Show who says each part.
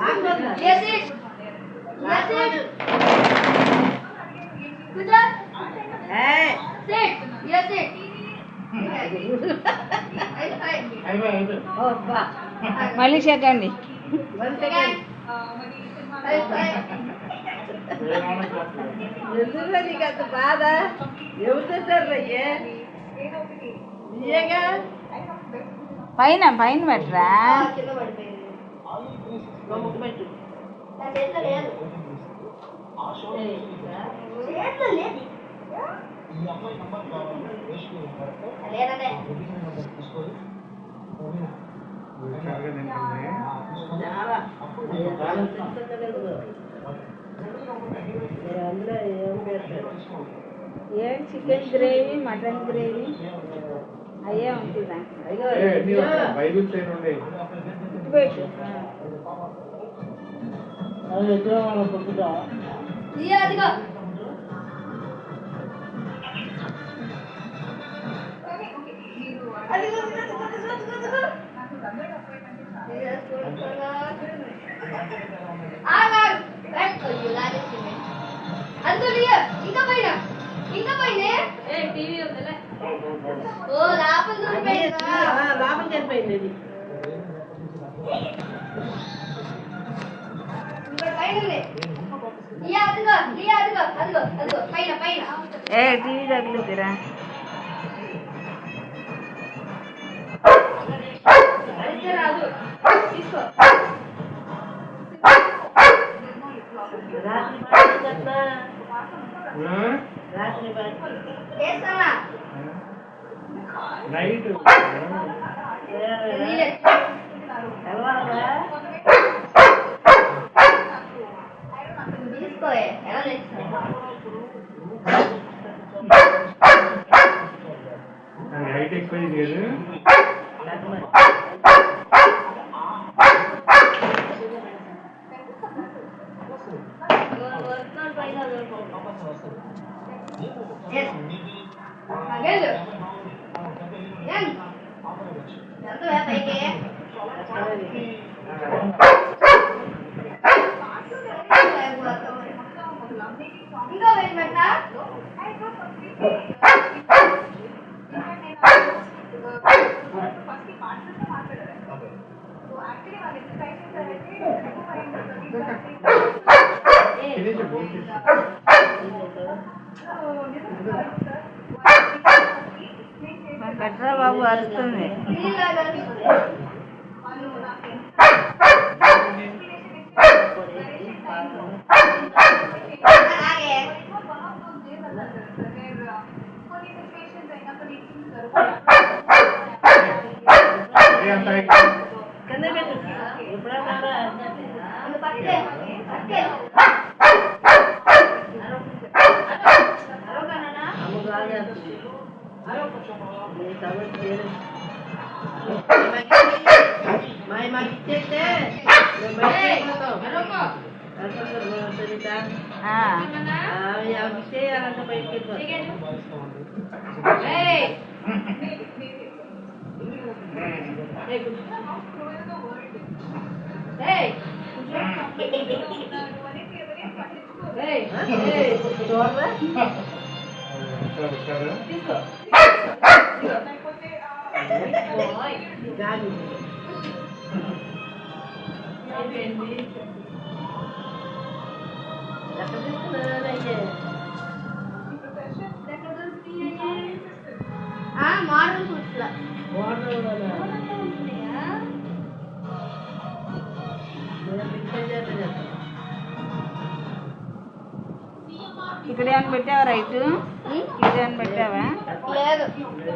Speaker 1: Yes, it. Yes, it. Good job.
Speaker 2: Hey.
Speaker 1: Sit. Yes, it.
Speaker 3: మళ్ళీ చెక్కండి.
Speaker 2: ఎందుకు నీకు అంత బాధ? ఎవరు తెచ్చారు అయ్యే? నీయేగా
Speaker 3: పైన పైన పెట్టరా.
Speaker 2: ముక్కు పెట్టు.
Speaker 3: ఏం చికెన్ గ్రేవీ మటన్ గ్రేవీ అయ్యే ఉంటుందా? లాభం చనిపోయింది ఇది. ఏ టీవీ తగ్గుతురా.
Speaker 4: నైట్ హైట్ ఎక్కువ లేదు.
Speaker 3: కట్రా బాబు అరుస్తుంది. ఇక్కడ ఏమైనా పెట్టావా? రైట్ ఇక్కడ ఏమైనా పెట్టావా?
Speaker 1: లేదు.